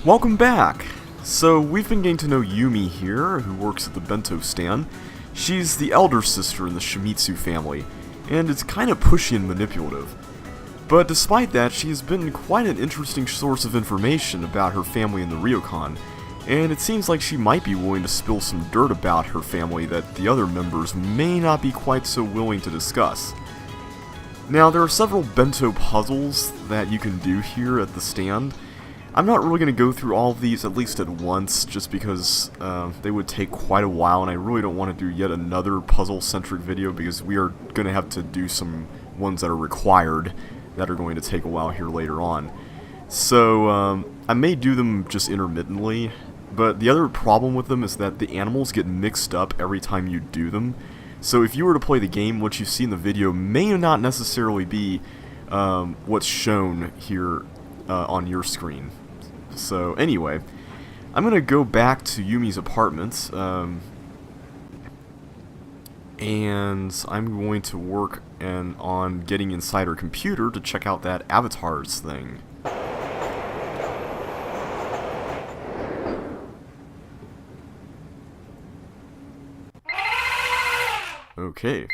Welcome back! So, we've been getting to know Yumi here, who works at the bento stand. She's the elder sister in the Shimizu family, and is kind of pushy and manipulative. But despite that, she has been quite an interesting source of information about her family in the Ryokan, and it seems like she might be willing to spill some dirt about her family that the other members may not be quite so willing to discuss. Now, there are several bento puzzles that you can do here at the stand. I'm not really going to go through all of these, at least at once, just because they would take quite a while, and I really don't want to do yet another puzzle-centric video, because we are going to have to do some ones that are required that are going to take a while here later on. So, I may do them just intermittently, but the other problem with them is that the animals get mixed up every time you do them. So if you were to play the game, what you see in the video may not necessarily be what's shown here on your screen. So anyway, I'm going to go back to Yumi's apartment, and I'm going to work on getting inside her computer to check out that avatars thing. Okay.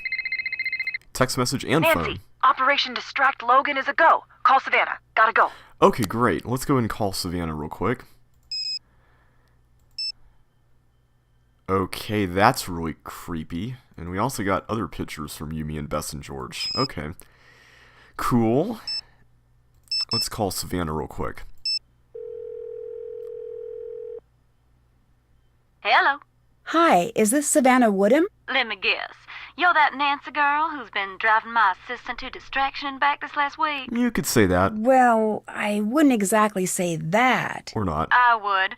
Text message and Nancy, phone. Operation Distract Logan is a go. Call Savannah. Gotta go. Okay, great. Let's go ahead and call Savannah real quick. Okay, that's really creepy. And we also got other pictures from Yumi and Bess and George. Okay. Cool. Let's call Savannah real quick. Hello. Hi, is this Savannah Woodham? Let me guess. You're that Nancy girl who's been driving my assistant to distraction and back this last week? You could say that. Well, I wouldn't exactly say that. Or not. I would.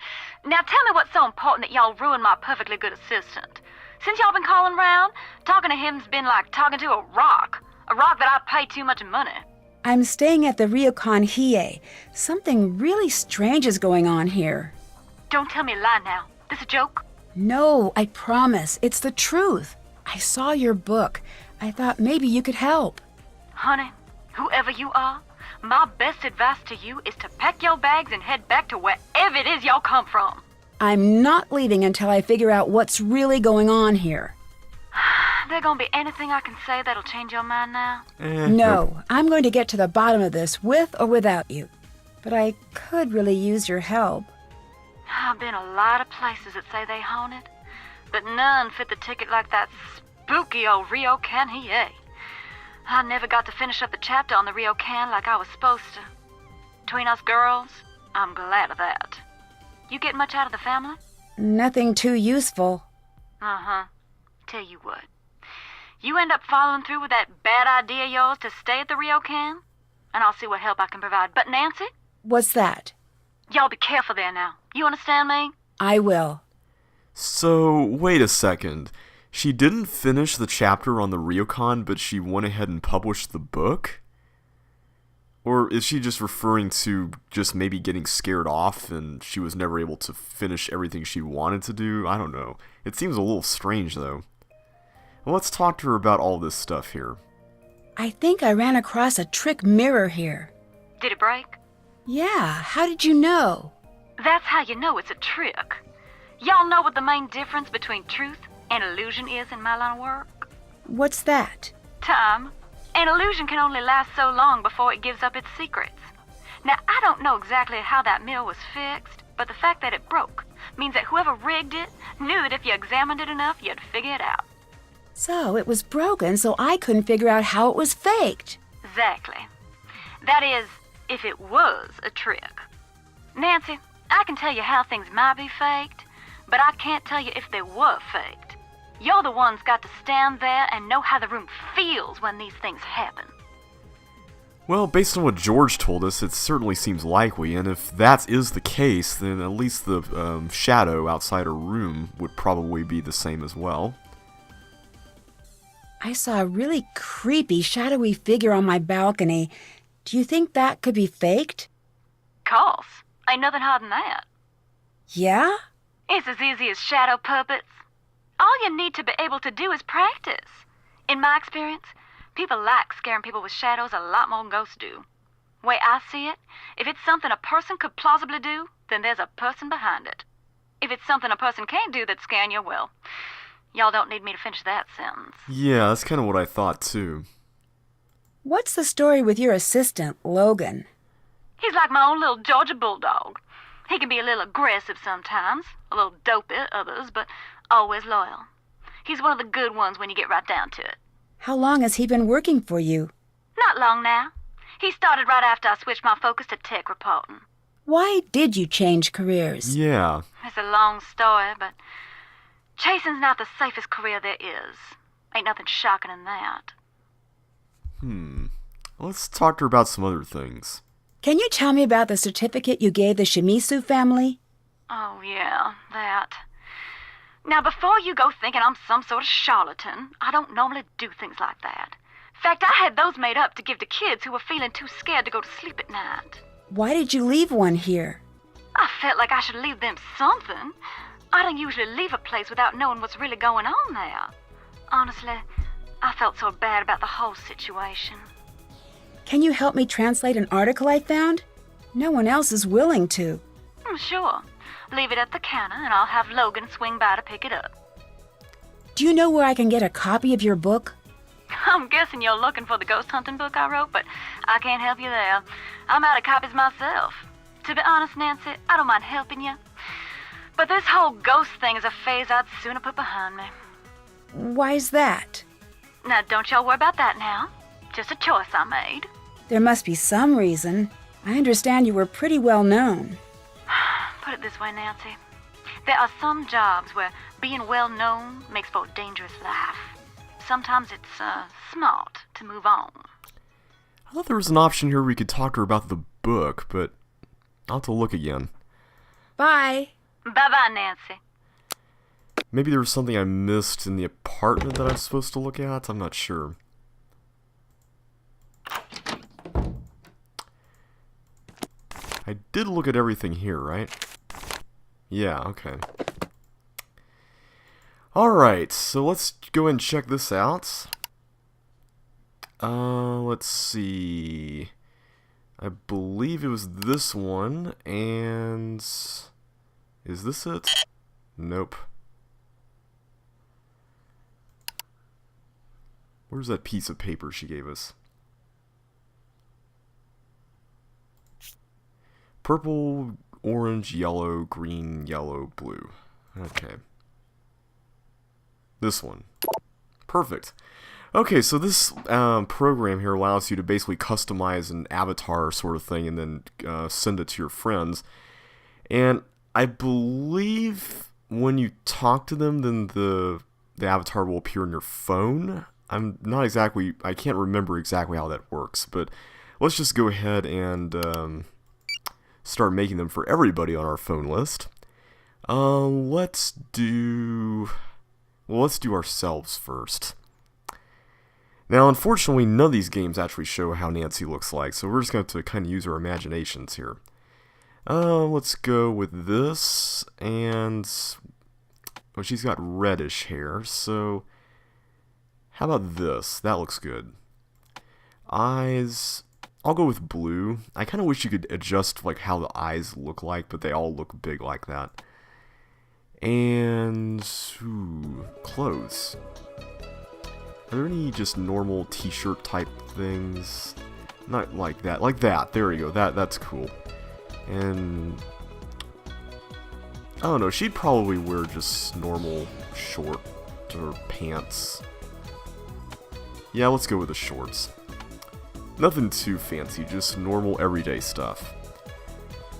Now tell me what's so important that y'all ruined my perfectly good assistant. Since y'all been calling round, talking to him's been like talking to a rock. A rock that I pay too much money. I'm staying at the Ryokan Hiei. Something really strange is going on here. Don't tell me a lie now. This a joke? No, I promise. It's the truth. I saw your book. I thought maybe you could help. Honey, whoever you are, my best advice to you is to pack your bags and head back to wherever it is y'all come from. I'm not leaving until I figure out what's really going on here. There gonna be anything I can say that'll change your mind now? No, Nope. I'm going to get to the bottom of this with or without you. But I could really use your help. I've been a lot of places that say they haunted, but none fit the ticket like that spooky old Ryokan Hiei. I never got to finish up the chapter on the Ryokan like I was supposed to. Between us girls, I'm glad of that. You get much out of the family? Nothing too useful. Uh-huh. Tell you what. You end up following through with that bad idea of yours to stay at the Ryokan, and I'll see what help I can provide. But Nancy, What's that? y'all be careful there now. You understand me? I will. So, wait a second. She didn't finish the chapter on the Ryokan, but she went ahead and published the book? Or is she just referring to just maybe getting scared off and she was never able to finish everything she wanted to do? I don't know. It seems a little strange, though. Well, let's talk to her about all this stuff here. I think I ran across a trick mirror here. Did it break? Yeah, how did you know? That's how you know it's a trick. Y'all know what the main difference between truth and illusion is in my line of work? What's that? Time. An illusion can only last so long before it gives up its secrets. Now, I don't know exactly how that mill was fixed, but the fact that it broke means that whoever rigged it knew that if you examined it enough, you'd figure it out. So it was broken, so I couldn't figure out how it was faked. Exactly. That is, if it was a trick. Nancy, I can tell you how things might be faked, but I can't tell you if they were faked. You're the ones got to stand there and know how the room feels when these things happen. Well, based on what George told us, it certainly seems likely, and if that is the case, then at least the shadow outside her room would probably be the same as well. I saw a really creepy, shadowy figure on my balcony. Do you think that could be faked? Course. Ain't nothing harder than that. Yeah? It's as easy as shadow puppets. All you need to be able to do is practice. In my experience, people like scaring people with shadows a lot more than ghosts do. Way I see it, if it's something a person could plausibly do, then there's a person behind it. If it's something a person can't do that's scaring you, well, y'all don't need me to finish that sentence. Yeah, that's kind of what I thought too. What's the story with your assistant, Logan? He's like my own little Georgia bulldog. He can be a little aggressive sometimes, a little dopey at others, but always loyal. He's one of the good ones when you get right down to it. How long has he been working for you? Not long now. He started right after I switched my focus to tech reporting. Why did you change careers? Yeah. It's a long story, but chasing's not the safest career there is. Ain't nothing shocking in that. Let's talk to her about some other things. Can you tell me about the certificate you gave the Shimizu family? Oh, yeah, that. Now, before you go thinking I'm some sort of charlatan, I don't normally do things like that. In fact, I had those made up to give to kids who were feeling too scared to go to sleep at night. Why did you leave one here? I felt like I should leave them something. I don't usually leave a place without knowing what's really going on there. Honestly, I felt so bad about the whole situation. Can you help me translate an article I found? No one else is willing to. Sure. Leave it at the counter and I'll have Logan swing by to pick it up. Do you know where I can get a copy of your book? I'm guessing you're looking for the ghost hunting book I wrote, but I can't help you there. I'm out of copies myself. To be honest, Nancy, I don't mind helping you. But this whole ghost thing is a phase I'd sooner put behind me. Why's that? Now, don't y'all worry about that now. Just a choice I made. There must be some reason. I understand you were pretty well known. Put it this way, Nancy. There are some jobs where being well known makes for a dangerous life. Sometimes it's smart to move on. I thought there was an option here where we could talk to her about the book, but I'll have to look again. Bye. Bye-bye, Nancy. Maybe there was something I missed in the apartment that I was supposed to look at? I'm not sure. I did look at everything here, right? Yeah, okay. Alright, so let's go ahead and check this out. Let's see. I believe it was this one, and... is this it? Nope. Where's that piece of paper she gave us? Purple, orange, yellow, green, yellow, blue. Okay. This one. Perfect. Okay, so this program here allows you to basically customize an avatar sort of thing and then send it to your friends. And I believe when you talk to them, then the avatar will appear on your phone. I can't remember exactly how that works, but let's just go ahead and start making them for everybody on our phone list. Let's do ourselves first. Now, unfortunately, none of these games actually show how Nancy looks like, so we're just going to have to kind of use our imaginations here. Let's go with this, and... oh, she's got reddish hair, so... how about this? That looks good. Eyes... I'll go with blue. I kind of wish you could adjust like how the eyes look like, but they all look big like that. And... ooh, clothes. Are there any just normal t-shirt type things? Not like that. Like that. There we go. That's cool. And... I don't know. She'd probably wear just normal short or pants. Yeah, let's go with the shorts. Nothing too fancy. Just normal everyday stuff.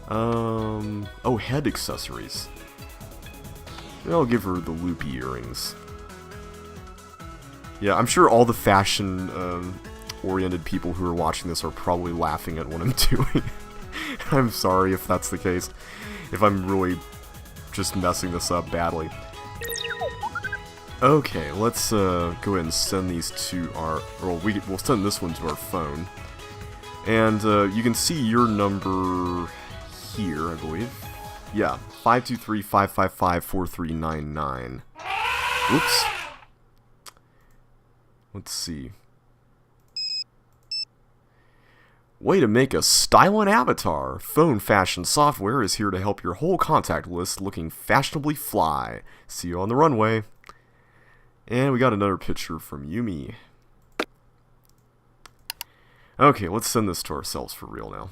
Oh, head accessories. Maybe I'll give her the loopy earrings. Yeah, I'm sure all the fashion-oriented people who are watching this are probably laughing at what I'm doing. I'm sorry if that's the case. If I'm really just messing this up badly. Okay, let's go ahead and send these to our... well, we'll send this one to our phone. And you can see your number here, I believe. Yeah, 523-555-4399. Oops. Let's see. Way to make a styling avatar! Phone fashion software is here to help your whole contact list looking fashionably fly. See you on the runway. And we got another picture from Yumi. Okay, let's send this to ourselves for real now.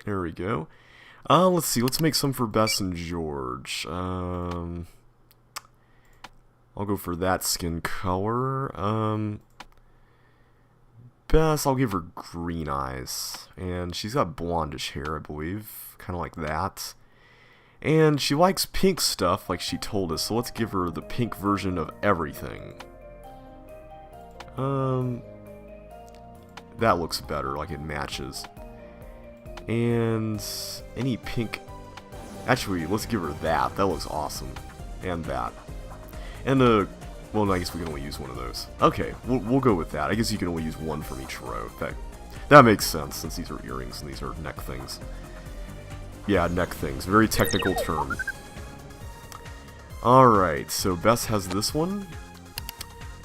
There we go. Let's see, let's make some for Bess and George. I'll go for that skin color. Bess, I'll give her green eyes. And she's got blondish hair, I believe. Kind of like that. And she likes pink stuff, like she told us, so let's give her the pink version of everything. That looks better, like it matches. And any pink... Actually, let's give her that. That looks awesome. And that. And well, I guess we can only use one of those. Okay, we'll go with that. I guess you can only use one from each row. That makes sense, since these are earrings and these are neck things. Yeah, neck things. Very technical term. Alright, so Bess has this one.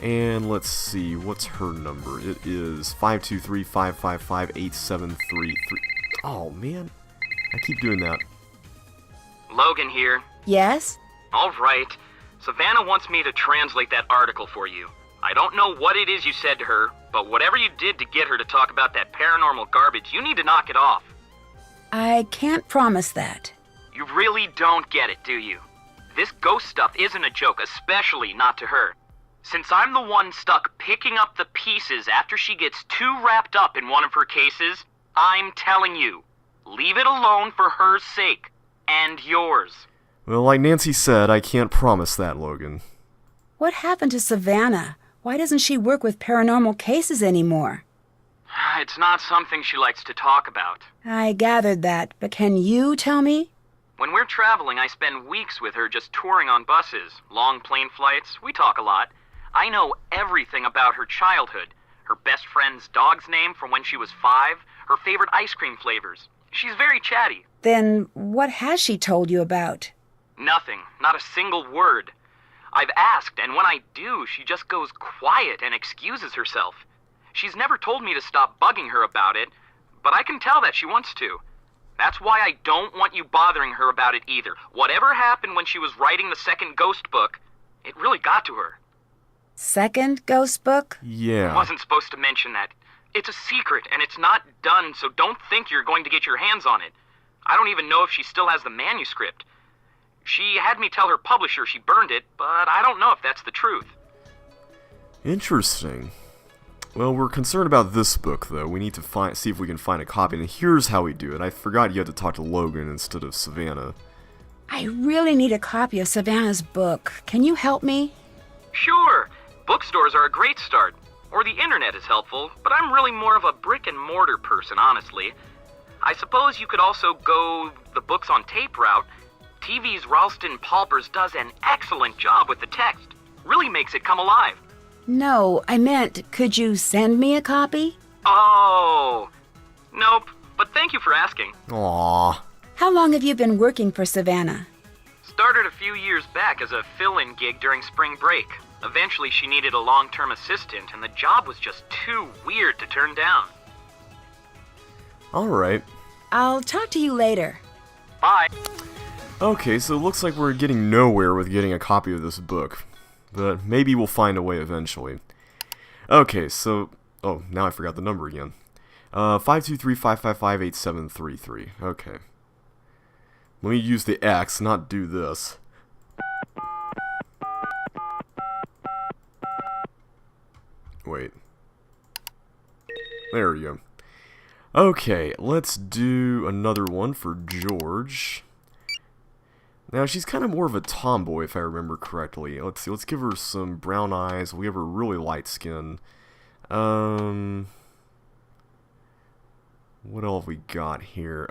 And let's see, what's her number? It is 523-555-8733. Oh, man. I keep doing that. Logan here. Yes? All right. Savannah wants me to translate that article for you. I don't know what it is you said to her, but whatever you did to get her to talk about that paranormal garbage, you need to knock it off. I can't promise that. You really don't get it, do you? This ghost stuff isn't a joke, especially not to her. Since I'm the one stuck picking up the pieces after she gets too wrapped up in one of her cases, I'm telling you, leave it alone for her sake, and yours. Well, like Nancy said, I can't promise that, Logan. What happened to Savannah? Why doesn't she work with paranormal cases anymore? It's not something she likes to talk about. I gathered that, but can you tell me? When we're traveling, I spend weeks with her just touring on buses, long plane flights, we talk a lot. I know everything about her childhood, her best friend's dog's name from when she was 5, her favorite ice cream flavors. She's very chatty. Then what has she told you about? Nothing, not a single word. I've asked, and when I do, she just goes quiet and excuses herself. She's never told me to stop bugging her about it, but I can tell that she wants to. That's why I don't want you bothering her about it either. Whatever happened when she was writing the second ghost book, it really got to her. Second ghost book? Yeah. I wasn't supposed to mention that. It's a secret, and it's not done, so don't think you're going to get your hands on it. I don't even know if she still has the manuscript. She had me tell her publisher she burned it, but I don't know if that's the truth. Interesting. Well, we're concerned about this book, though. We need to see if we can find a copy, and here's how we do it. I forgot you had to talk to Logan instead of Savannah. I really need a copy of Savannah's book. Can you help me? Sure. Bookstores are a great start. Or the internet is helpful, but I'm really more of a brick-and-mortar person, honestly. I suppose you could also go the books on tape route. TV's Ralston Palpers does an excellent job with the text. Really makes it come alive. No, I meant, could you send me a copy? Oh, nope, but thank you for asking. Aww. How long have you been working for Savannah? Started a few years back as a fill-in gig during spring break. Eventually she needed a long-term assistant, and the job was just too weird to turn down. Alright. I'll talk to you later. Bye. Okay, so it looks like we're getting nowhere with getting a copy of this book. But maybe we'll find a way eventually. Okay, so... Oh, now I forgot the number again. 523-555-8733. Okay. Let me use the X, not do this. Wait. There we go. Okay, let's do another one for George. Now, she's kind of more of a tomboy, if I remember correctly. Let's see, let's give her some brown eyes. We'll give her really light skin. What all have we got here?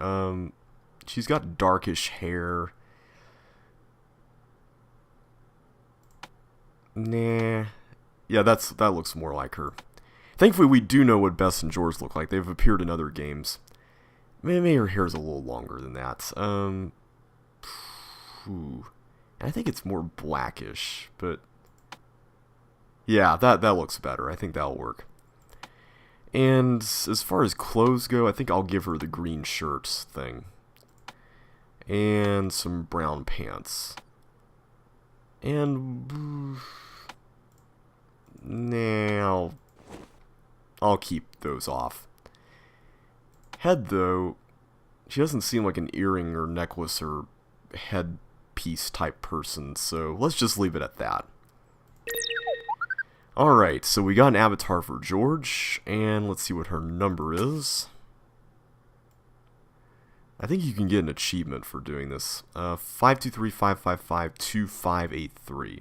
She's got darkish hair. Nah. Yeah, that looks more like her. Thankfully, we do know what Bess and George look like. They've appeared in other games. Maybe her hair's a little longer than that. I think it's more blackish, but yeah, that looks better. I think that'll work. And as far as clothes go, I think I'll give her the green shirts thing. And some brown pants. And now I'll keep those off. Head, though, she doesn't seem like an earring or necklace or headpiece type person, so let's just leave it at that. Alright, so we got an avatar for George, and let's see what her number is. I think you can get an achievement for doing this. 523-555-2583.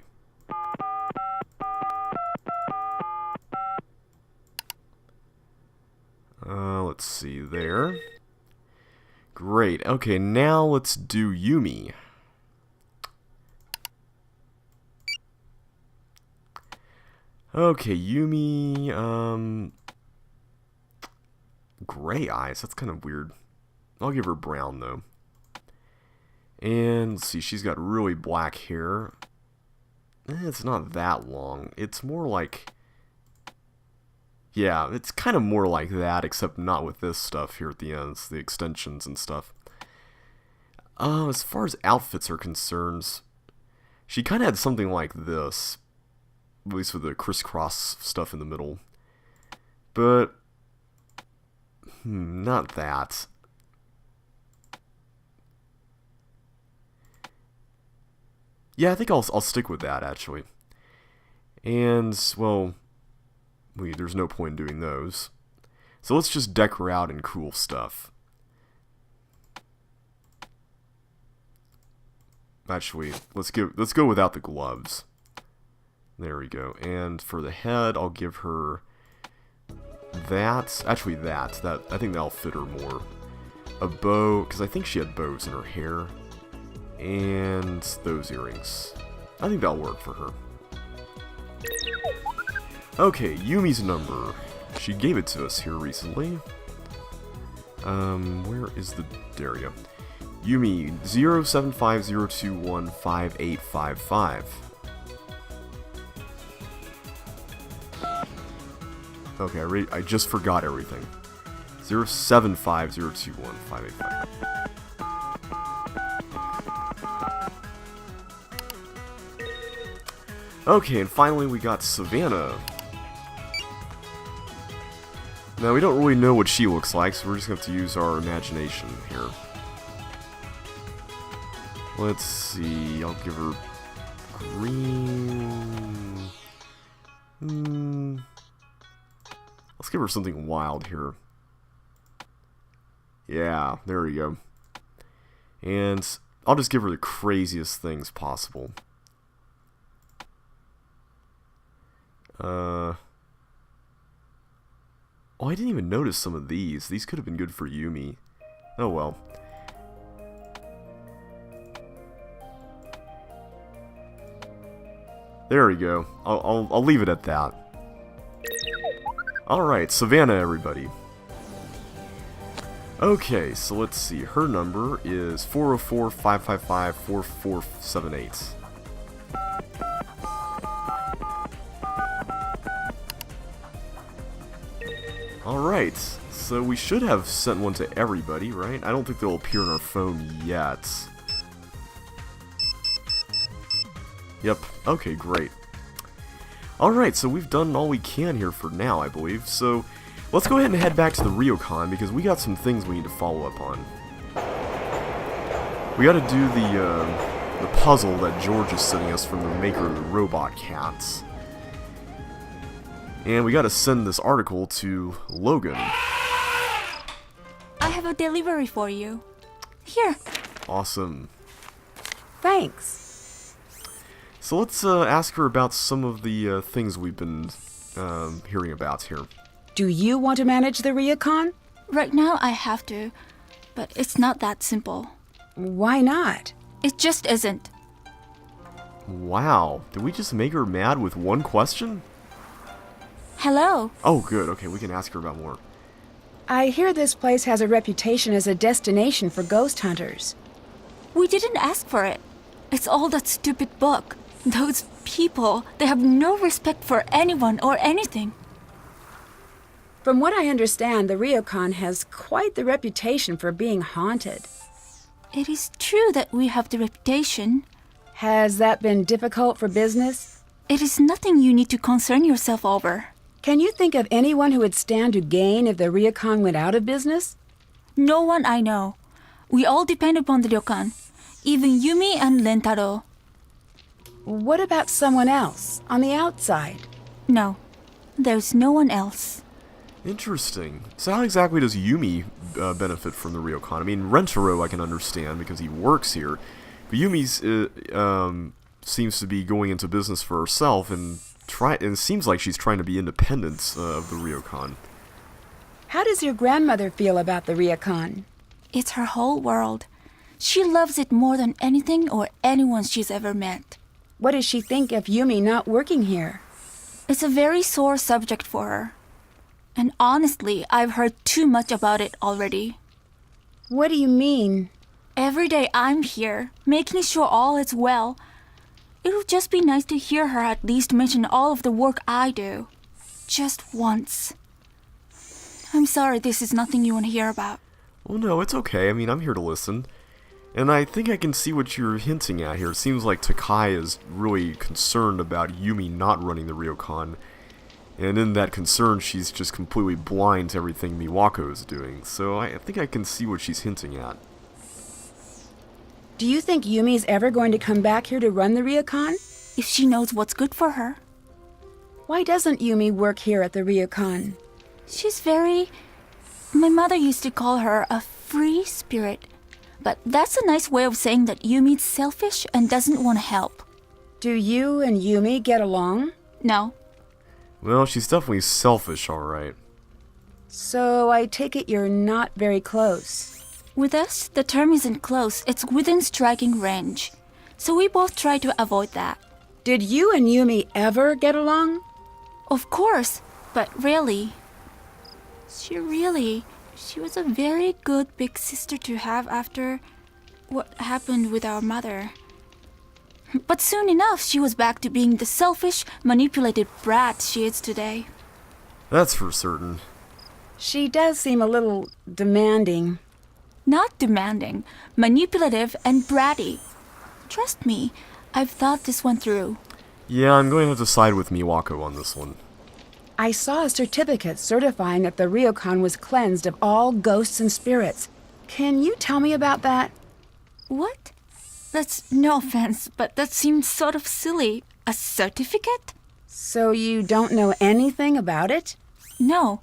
Let's see there. Great. Okay, now let's do Yumi. Okay, Yumi, gray eyes. That's kind of weird. I'll give her brown, though. And let's see, she's got really black hair. It's not that long. It's more like... yeah, it's kind of more like that, except not with this stuff here at the ends, the extensions and stuff. As far as outfits are concerned, she kind of had something like this, at least with the crisscross stuff in the middle. But, not that. Yeah, I think I'll stick with that, actually. And, well, there's no point in doing those. So let's just deck her out in cool stuff. Actually, let's go without the gloves. There we go. And for the head, I'll give her that. Actually, that. I think that'll fit her more. A bow, because I think she had bows in her hair. And those earrings. I think that'll work for her. Okay, Yumi's number. She gave it to us here recently. Where is the... there we go. Yumi, 07502158855. Okay, I just forgot everything. 07502158855. Okay, and finally we got Savannah. Now, we don't really know what she looks like, so we're just going to have to use our imagination here. Let's see, I'll give her green... let's give her something wild here. Yeah, there we go. And I'll just give her the craziest things possible. Oh, I didn't even notice some of these. These could have been good for Yumi. Oh well. There we go. I'll leave it at that. Alright, Savannah, everybody. Okay, so let's see. Her number is 404-555-4478. Alright, so we should have sent one to everybody, right? I don't think they'll appear on our phone yet. Yep, okay, great. Alright, so we've done all we can here for now, I believe. So, let's go ahead and head back to the Ryokan, because we got some things we need to follow up on. We gotta do the puzzle that George is sending us from the maker of the robot cats. And we gotta send this article to Logan. I have a delivery for you. Here. Awesome. Thanks. So let's ask her about some of the things we've been hearing about here. Do you want to manage the Ryokan? Right now I have to, but it's not that simple. Why not? It just isn't. Wow, did we just make her mad with one question? Hello. Oh, good. Okay, we can ask her about more. I hear this place has a reputation as a destination for ghost hunters. We didn't ask for it. It's all that stupid book. Those people, they have no respect for anyone or anything. From what I understand, the Ryokan has quite the reputation for being haunted. It is true that we have the reputation. Has that been difficult for business? It is nothing you need to concern yourself over. Can you think of anyone who would stand to gain if the Ryokan went out of business? No one I know. We all depend upon the ryokan. Even Yumi and Rentaro. What about someone else, on the outside? No, there's no one else. Interesting. So how exactly does Yumi benefit from the Ryokan? I mean, Rentaro I can understand because he works here, but Yumi's seems to be going into business for herself, and it seems like she's trying to be independent of the Ryokan. How does your grandmother feel about the Ryokan? It's her whole world. She loves it more than anything or anyone she's ever met. What does she think of Yumi not working here? It's a very sore subject for her. And honestly, I've heard too much about it already. What do you mean? Every day I'm here, making sure all is well. It would just be nice to hear her at least mention all of the work I do. Just once. I'm sorry this is nothing you want to hear about. Well, no, it's okay. I mean, I'm here to listen. And I think I can see what you're hinting at here. It seems like Takai is really concerned about Yumi not running the Ryokan. And in that concern, she's just completely blind to everything Miwako is doing. So I think I can see what she's hinting at. Do you think Yumi's ever going to come back here to run the Ryokan? If she knows what's good for her. Why doesn't Yumi work here at the Ryokan? She's very... My mother used to call her a free spirit. But that's a nice way of saying that Yumi's selfish and doesn't want to help. Do you and Yumi get along? No. Well, she's definitely selfish, alright. So I take it you're not very close. With us, the term isn't close, it's within striking range. So we both try to avoid that. Did you and Yumi ever get along? Of course, but really... She was a very good big sister to have after what happened with our mother. But soon enough, she was back to being the selfish, manipulated brat she is today. That's for certain. She does seem a little demanding. Not demanding, manipulative and bratty. Trust me, I've thought this one through. Yeah, I'm going to have to side with Miwako on this one. I saw a certificate certifying that the Ryokan was cleansed of all ghosts and spirits. Can you tell me about that? What? That's no offense, but that seems sort of silly. A certificate? So you don't know anything about it? No.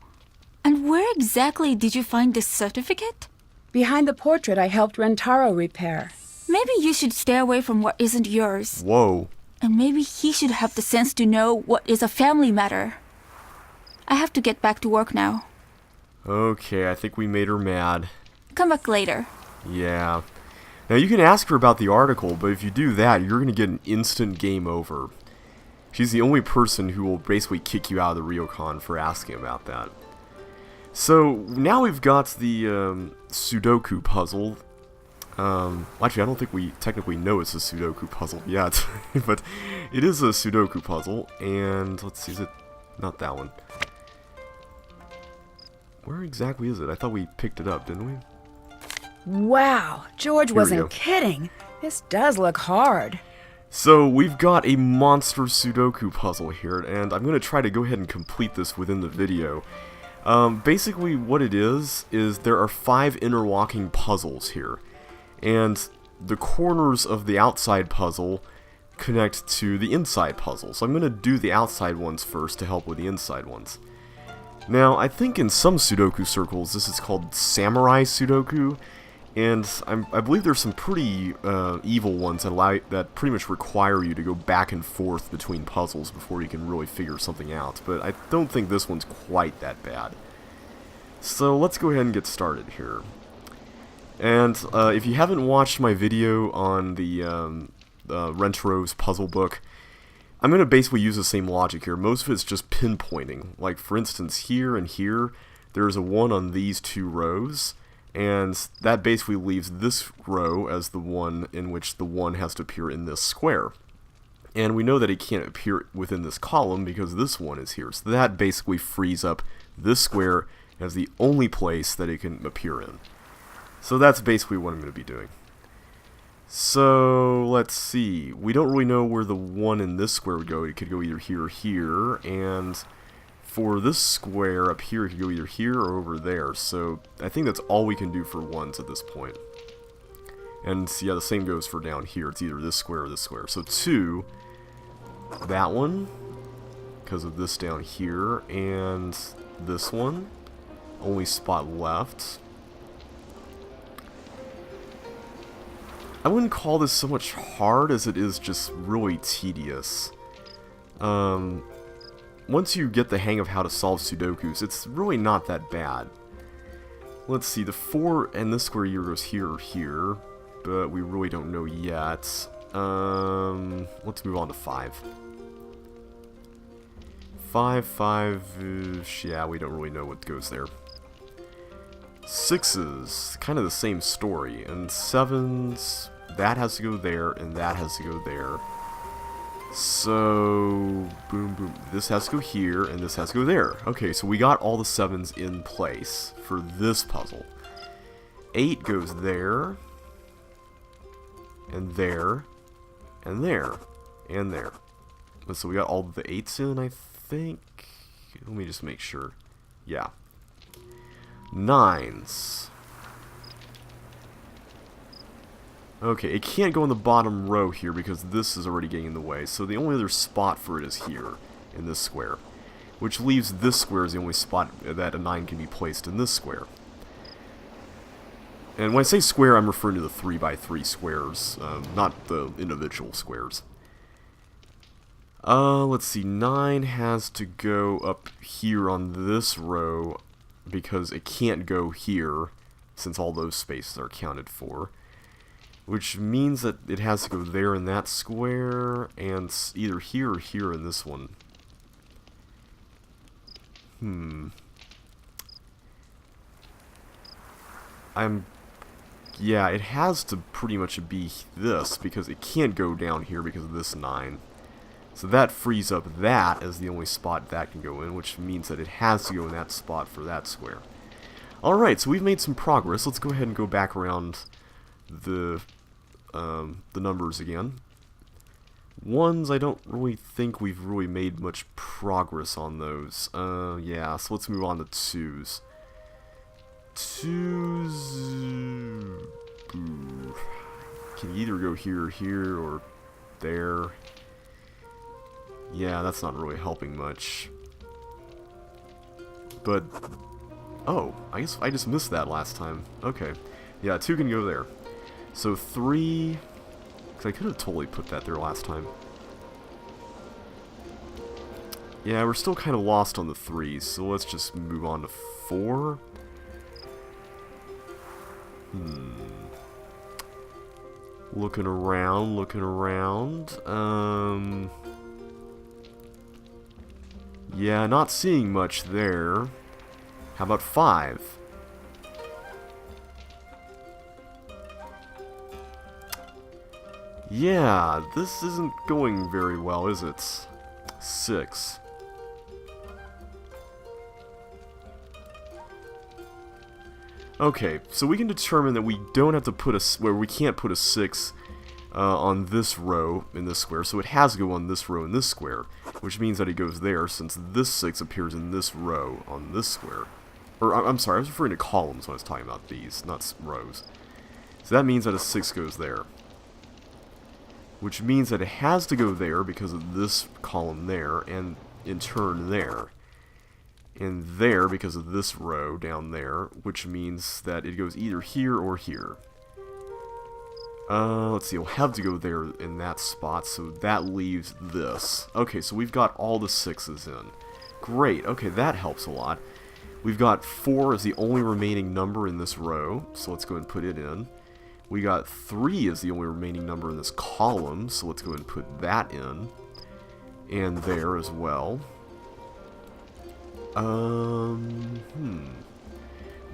And where exactly did you find this certificate? Behind the portrait I helped Rentaro repair. Maybe you should stay away from what isn't yours. Whoa. And maybe he should have the sense to know what is a family matter. I have to get back to work now. Okay, I think we made her mad. Come back later. Yeah. Now you can ask her about the article, but if you do that, you're going to get an instant game over. She's the only person who will basically kick you out of the Ryokan for asking about that. So, now we've got the Sudoku puzzle. Actually, I don't think we technically know it's a Sudoku puzzle yet, but it is a Sudoku puzzle, and let's see, is it not that one? Where exactly is it? I thought we picked it up, didn't we? Wow, George wasn't kidding. This does look hard. So we've got a monster Sudoku puzzle here, and I'm going to try to go ahead and complete this within the video. Basically what it is there are 5 interlocking puzzles here, and the corners of the outside puzzle connect to the inside puzzle. So I'm going to do the outside ones first to help with the inside ones. Now, I think in some Sudoku circles this is called Samurai Sudoku, and I believe there's some pretty evil ones that pretty much require you to go back and forth between puzzles before you can really figure something out, but I don't think this one's quite that bad. So let's go ahead and get started here. And if you haven't watched my video on the Rentaro's puzzle book, I'm going to basically use the same logic here. Most of it's just pinpointing. Like, for instance, here and here, there's a 1 on these 2 rows, And that basically leaves this row as the one in which the 1 has to appear in this square. And we know that it can't appear within this column because this 1 is here. So that basically frees up this square as the only place that it can appear in. So that's basically what I'm going to be doing. So let's see. We don't really know where the 1 in this square would go. It could go either here or here. And for this square up here, it could go either here or over there. So I think that's all we can do for 1s at this point. And yeah, the same goes for down here. It's either this square or this square. So 2, that one, because of this down here, and this one. Only spot left. I wouldn't call this so much hard as it is just really tedious. Once you get the hang of how to solve Sudokus, it's really not that bad. Let's see, the 4 and this square here goes here or here, but we really don't know yet. Let's move on to 5. 5, yeah, we don't really know what goes there. 6s, kind of the same story, and 7s, that has to go there, and that has to go there. So, boom, boom, this has to go here, and this has to go there. Okay, so we got all the 7s in place for this puzzle. 8 goes there, and there, and there, and there. And so we got all the 8s in, I think. Let me just make sure. Yeah. 9s. Okay, it can't go in the bottom row here because this is already getting in the way. So the only other spot for it is here, in this square. Which leaves this square as the only spot that a 9 can be placed in this square. And when I say square, I'm referring to the 3x3 squares, not the individual squares. Let's see, 9 has to go up here on this row because it can't go here since all those spaces are accounted for. Which means that it has to go there in that square and either here or here in this one. Yeah, it has to pretty much be this because it can't go down here because of this 9. So that frees up that as the only spot that can go in, which means that it has to go in that spot for that square. Alright, so we've made some progress. Let's go ahead and go back around the numbers again. 1s, I don't really think we've really made much progress on those. Yeah, so let's move on to 2s. 2s... can either go here or here or there. Yeah, that's not really helping much. But... oh, I guess I just missed that last time. Okay. Yeah, 2 can go there. So 3... because I could have totally put that there last time. Yeah, we're still kind of lost on the 3s, so let's just move on to 4. Looking around, looking around. Yeah, not seeing much there. How about 5? Yeah, this isn't going very well, is it? 6. Okay, so we can determine that we don't have to put a... where we can't put a 6 on this row in this square, so it has to go on this row in this square, which means that it goes there since this 6 appears in this row on this square. Or, I'm sorry, I was referring to columns when I was talking about these, not rows. So that means that a 6 goes there. Which means that it has to go there because of this column there, and in turn there. And there because of this row down there, which means that it goes either here or here. Let's see, we'll have to go there in that spot, so that leaves this. Okay, so we've got all the 6s in. Great, okay, that helps a lot. We've got 4 as the only remaining number in this row, so let's go ahead and put it in. We got 3 as the only remaining number in this column, so let's go ahead and put that in. And there as well.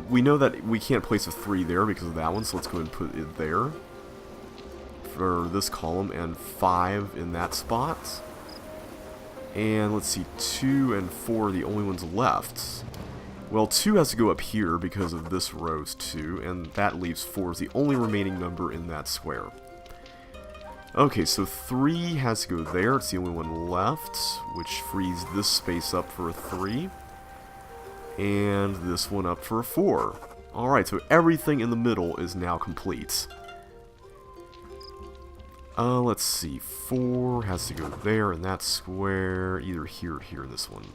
we know that we can't place a 3 there because of that one, so let's go ahead and put it there for this column, and 5 in that spot. And let's see, 2 and 4 are the only ones left. Well, 2 has to go up here because of this row's 2, and that leaves 4 as the only remaining number in that square. Okay, so 3 has to go there, it's the only one left, which frees this space up for a 3. And this one up for a 4. Alright, so everything in the middle is now complete. Let's see, 4 has to go there in that square, either here or here in this one.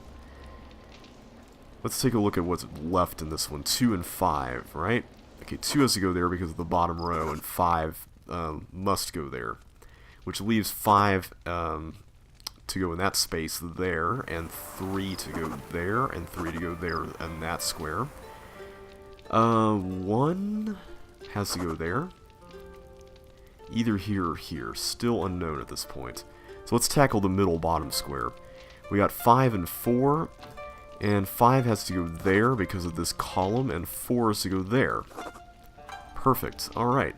Let's take a look at what's left in this one, 2 and 5, right? Okay, 2 has to go there because of the bottom row, and 5 must go there. Which leaves 5 to go in that space there, and 3 to go there, and 3 to go there in that square. 1 has to go there. Either here or here. Still unknown at this point. So let's tackle the middle bottom square. We got 5 and 4, and 5 has to go there because of this column, and 4 has to go there. Perfect. Alright.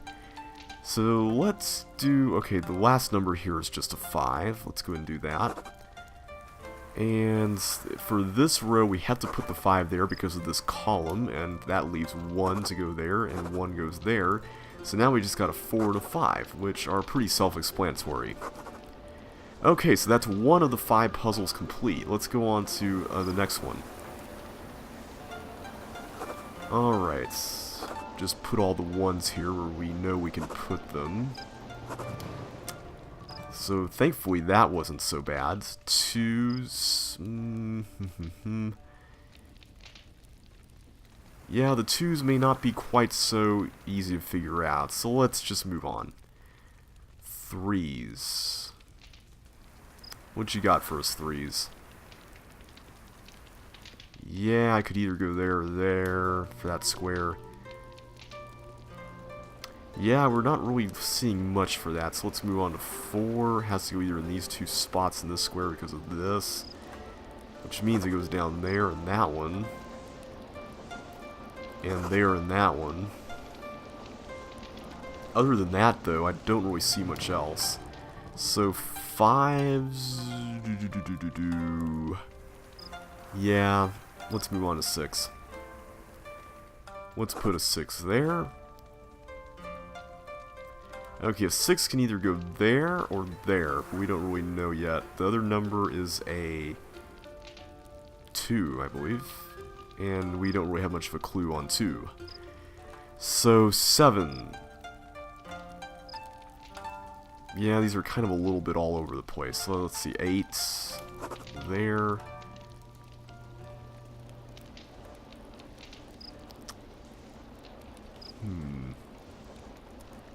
So let's do, okay, the last number here is just a 5. Let's go ahead and do that. And for this row, we have to put the 5 there because of this column, and that leaves 1 to go there, and 1 goes there. So now we just got a 4 and a 5, which are pretty self-explanatory. Okay, so that's one of the 5 puzzles complete. Let's go on to the next one. Alright. Just put all the 1s here where we know we can put them. So thankfully that wasn't so bad. 2s. Yeah, the 2s may not be quite so easy to figure out, so let's just move on. 3s. What you got for us, 3s? Yeah, I could either go there or there for that square. Yeah, we're not really seeing much for that, so let's move on to 4. Has to go either in these 2 spots in this square because of this, which means it goes down there in that one, and there in that one. Other than that, though, I don't really see much else. So 5s... Yeah, let's move on to 6. Let's put a 6 there. Okay, a 6 can either go there or there, but we don't really know yet. The other number is a 2, I believe. And we don't really have much of a clue on 2. So, 7. Yeah, these are kind of a little bit all over the place. So, let's see, 8. There.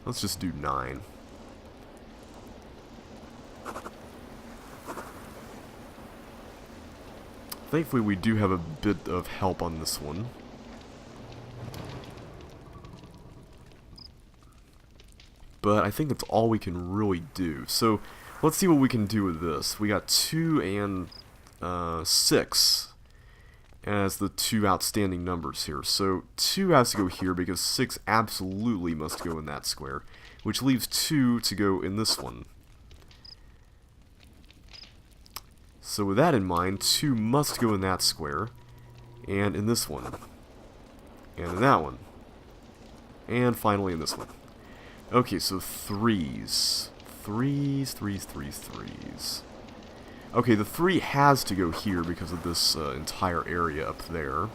Let's just do 9. Thankfully, we do have a bit of help on this one. But I think that's all we can really do. So, let's see what we can do with this. We got 2 and 6 as the 2 outstanding numbers here. So 2 has to go here because 6 absolutely must go in that square, which leaves 2 to go in this one. So with that in mind, 2 must go in that square, and in this one, and in that one, and finally in this one. Okay, so 3s. 3s. Okay, the 3 has to go here because of this entire area up there.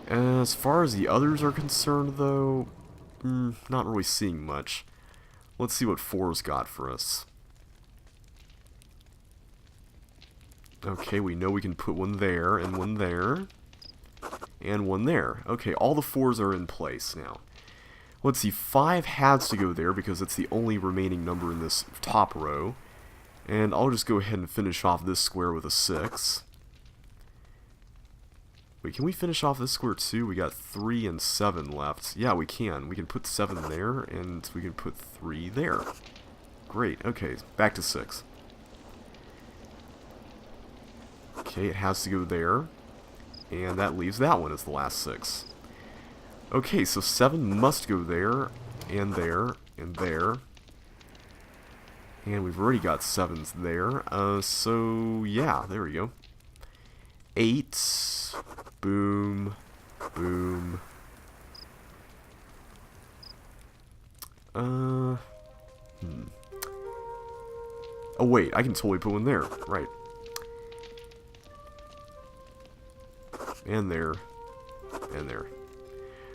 As far as the others are concerned, though, not really seeing much. Let's see what 4's got for us. Okay, we know we can put one there, and one there, and one there. Okay, all the 4's are in place now. Let's see, 5 has to go there because it's the only remaining number in this top row. And I'll just go ahead and finish off this square with a 6. Wait, can we finish off this square too? We got 3 and 7 left. Yeah, we can. We can put 7 there, and we can put 3 there. Great, okay, back to 6. Okay, it has to go there. And that leaves that one as the last 6. Okay, so 7 must go there, and there, and there. And we've already got 7s there. So, yeah, there we go. 8. Boom. Boom. Oh, wait, I can totally put one there. Right. And there. And there.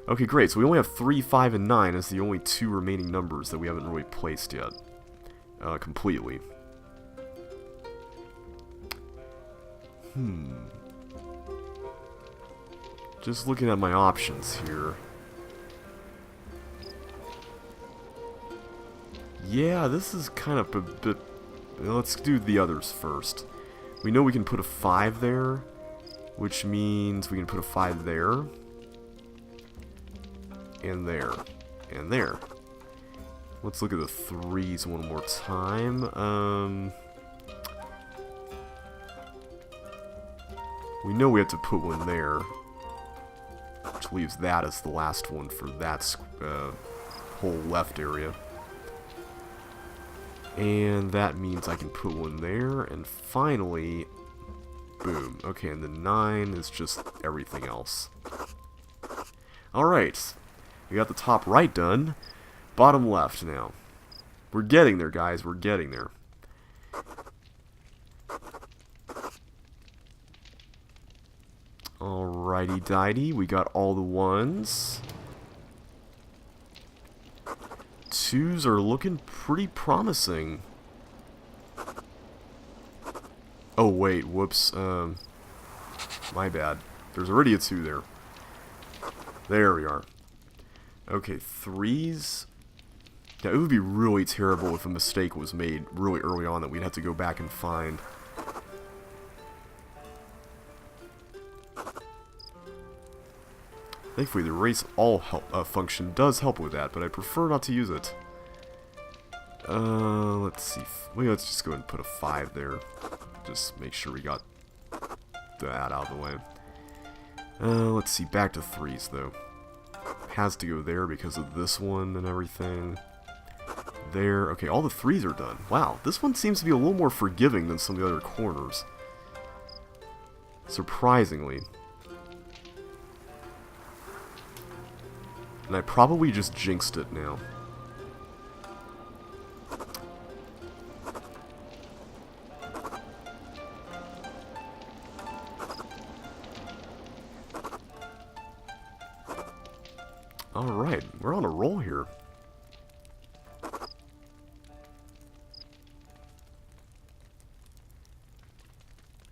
Okay, great. So we only have 3, 5, and 9 as the only 2 remaining numbers that we haven't really placed yet. Completely. Just looking at my options here. Yeah, this is kind of a bit... Let's do the others first. We know we can put a 5 there, which means we can put a 5 there, and there, and there. Let's look at the 3s one more time. We know we have to put one there, which leaves that as the last one for that whole left area. And that means I can put one there, and finally, boom. Okay, and the 9 is just everything else. Alright, we got the top right done. Bottom left now. We're getting there, guys, we're getting there. Alrighty dighty, we got all the 1s. 2s are looking pretty promising. Oh wait, whoops, my bad. There's already a 2 there. There we are. Okay, 3s. Yeah, it would be really terrible if a mistake was made really early on that we'd have to go back and find. Thankfully, the erase all function does help with that, but I prefer not to use it. Let's see. Let's just go ahead and put a 5 there. Just make sure we got that out of the way. Let's see. Back to 3s, though. Has to go there because of this one and everything. There. Okay, all the 3s are done. Wow, this one seems to be a little more forgiving than some of the other corners. Surprisingly. And I probably just jinxed it now. Alright, we're on a roll here.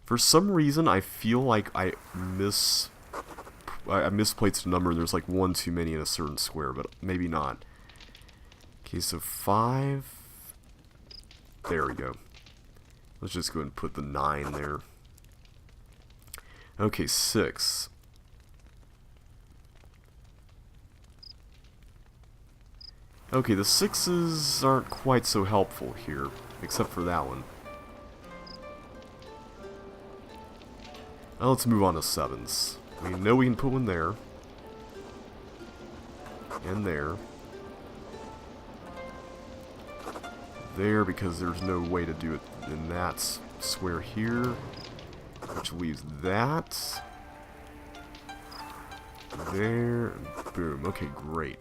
For some reason, I feel like I misplaced a number and there's like 1 too many in a certain square, but maybe not. Okay, so 5. There we go. Let's just go ahead and put the 9 there. Okay, 6. Okay, the 6s aren't quite so helpful here, except for that one. Now let's move on to 7s. We know we can put one there. And there. There, because there's no way to do it in that square here. Which leaves that. There. And boom. Okay, great.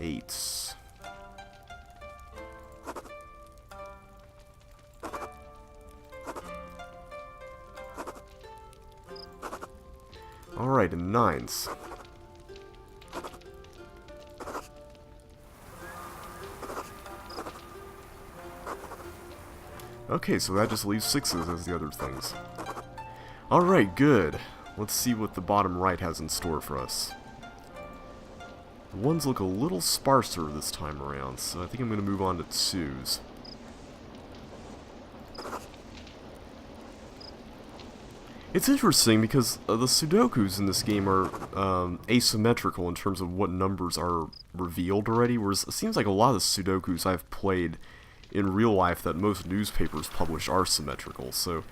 8s. Alright, and 9s. Okay, so that just leaves 6s as the other things. Alright, good. Let's see what the bottom right has in store for us. The 1s look a little sparser this time around, so I think I'm going to move on to 2s. It's interesting because the Sudokus in this game are asymmetrical in terms of what numbers are revealed already, whereas it seems like a lot of the Sudokus I've played in real life that most newspapers publish are symmetrical, so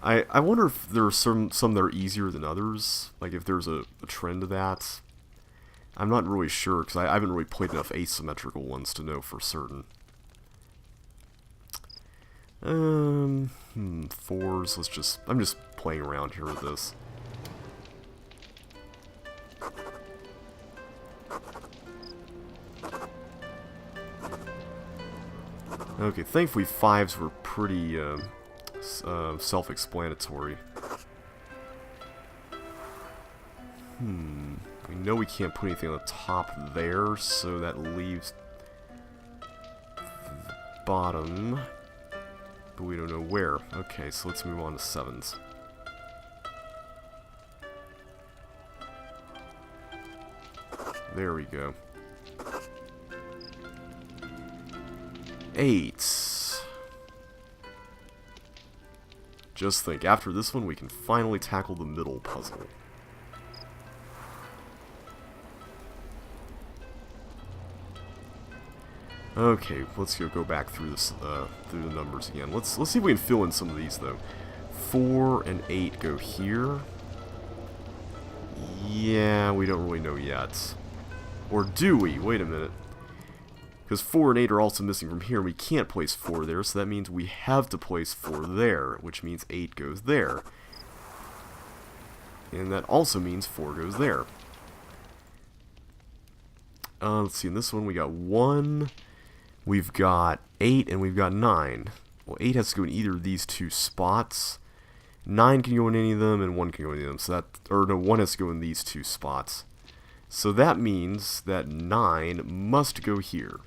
I wonder if there are some that are easier than others. Like if there's a trend to that. I'm not really sure because I haven't really played enough asymmetrical ones to know for certain. Fours. I'm just playing around here with this. Okay, thankfully fives were pretty self-explanatory. We know we can't put anything on the top there, so that leaves the bottom, but we don't know where. Okay, so let's move on to sevens. There we go. Eights. Just think, after this one we can finally tackle the middle puzzle. Okay, let's go back through this through the numbers again. Let's see if we can fill in some of these though. 4 and 8 go here. Yeah, we don't really know yet. Or do we? Wait a minute. Because 4 and 8 are also missing from here. We can't place 4 there, so that means we have to place 4 there, which means 8 goes there. And that also means 4 goes there. Let's see, in this one we got 1, we've got 8, and we've got 9. Well, 8 has to go in either of these two spots. 9 can go in any of them, and 1 can go in any of them. So that, or no, 1 has to go in these two spots. So that means that 9 must go here,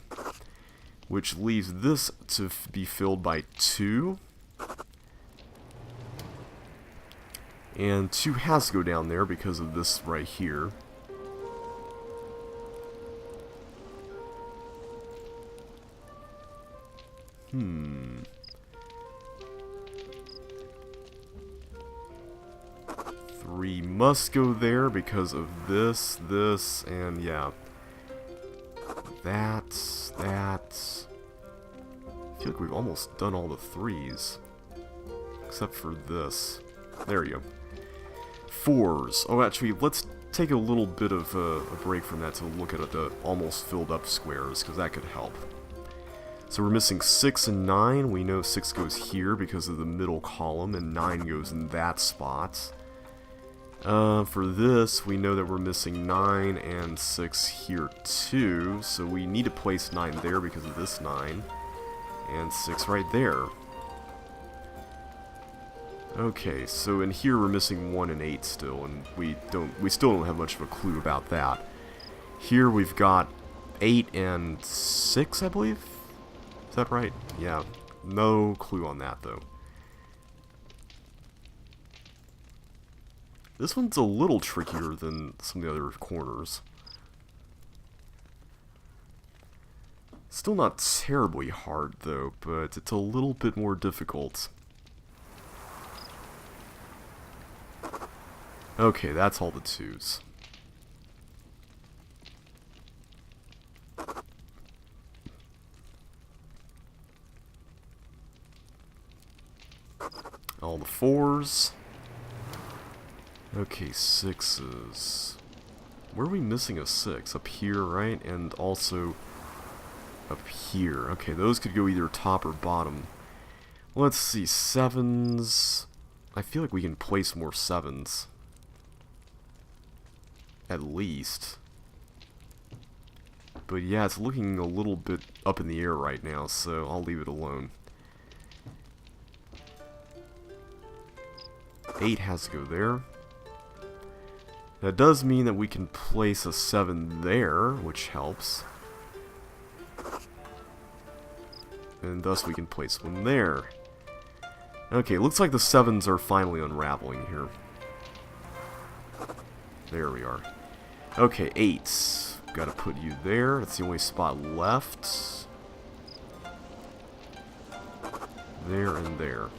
which leaves this to be filled by 2. And 2 has to go down there because of this right here. Three must go there because of this, and yeah. That. I feel like we've almost done all the 3s. Except for this. There you go. 4s. Oh, actually, let's take a little bit of a break from that to look at the almost filled up squares, because that could help. So we're missing 6 and 9. We know 6 goes here because of the middle column, and 9 goes in that spot. For this, we know that we're missing 9 and 6 here too, so we need to place 9 there because of this 9, and 6 right there. Okay, so in here we're missing 1 and 8 still, and we still don't have much of a clue about that. Here we've got 8 and 6, I believe? Is that right? Yeah. No clue on that, though. This one's a little trickier than some of the other corners. Still not terribly hard, though, but it's a little bit more difficult. Okay, that's all the 2s. All the 4s. Okay, 6s. Where are we missing a 6? Up here, right? And also up here. Okay, those could go either top or bottom. Let's see, 7s. I feel like we can place more 7s. At least. But yeah, it's looking a little bit up in the air right now, so I'll leave it alone. 8 has to go there. That does mean that we can place a 7 there, which helps. And thus we can place one there. Okay, looks like the 7s are finally unraveling here. There we are. Okay, 8s. Gotta put you there. That's the only spot left. There and there.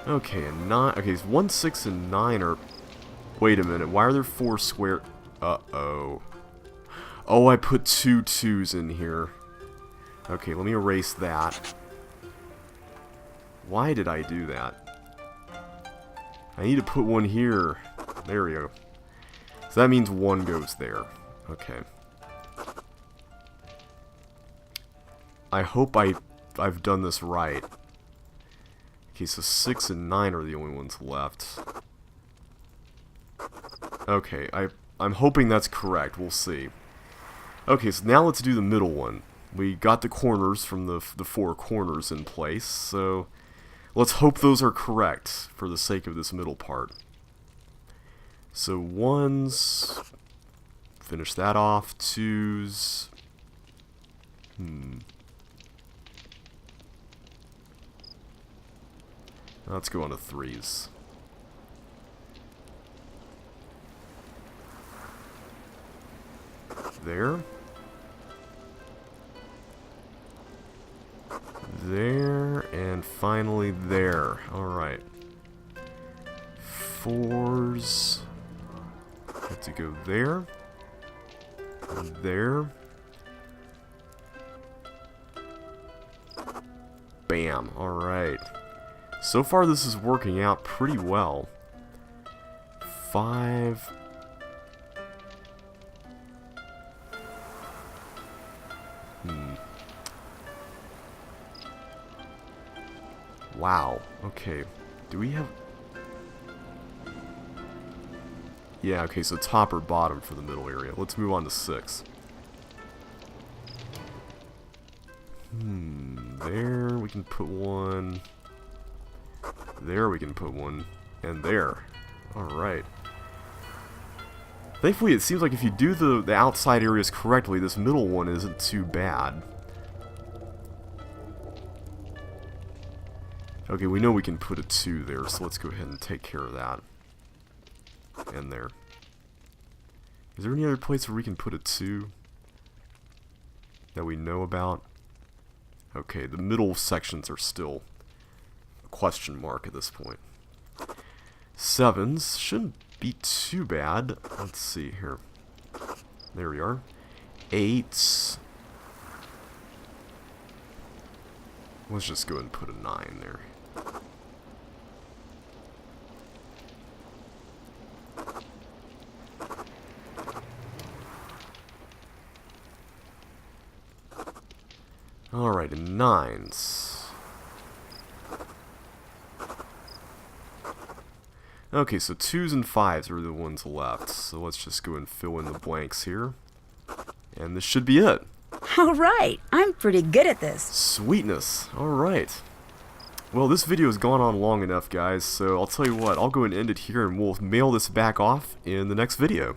Okay, and 9. Okay, 1, 6, and 9 are. Wait a minute. Why are there 4 square? Uh-oh. Oh, I put 2 2s in here. Okay, let me erase that. Why did I do that? I need to put one here. There we go. So that means one goes there. Okay. I hope I've done this right. Okay, so 6 and 9 are the only ones left. Okay, I'm hoping that's correct. We'll see. Okay, so now let's do the middle one. We got the corners from the 4 corners in place, so let's hope those are correct for the sake of this middle part. So 1s, finish that off. 2s, let's go on to 3s. There. There, and finally there. Alright. 4s. Have to go there. And there. Bam. Alright. So far this is working out pretty well. 5. Wow. Okay. Do we have... Yeah, okay, so top or bottom for the middle area. Let's move on to 6. There we can put one. There we can put one. And there. Alright. Thankfully, it seems like if you do the outside areas correctly, this middle one isn't too bad. Okay, we know we can put a 2 there, so let's go ahead and take care of that. And there. Is there any other place where we can put a 2 that we know about? Okay, the middle sections are still a question mark at this point. 7s shouldn't be too bad. Let's see here. There we are. 8s. Let's just go ahead and put a 9 there. Alright, and 9s. Okay, so 2s and 5s are the ones left. So let's just go and fill in the blanks here. And this should be it. All right, I'm pretty good at this. Sweetness. Alright. Well, this video has gone on long enough, guys, so I'll tell you what, I'll go and end it here and we'll mail this back off in the next video.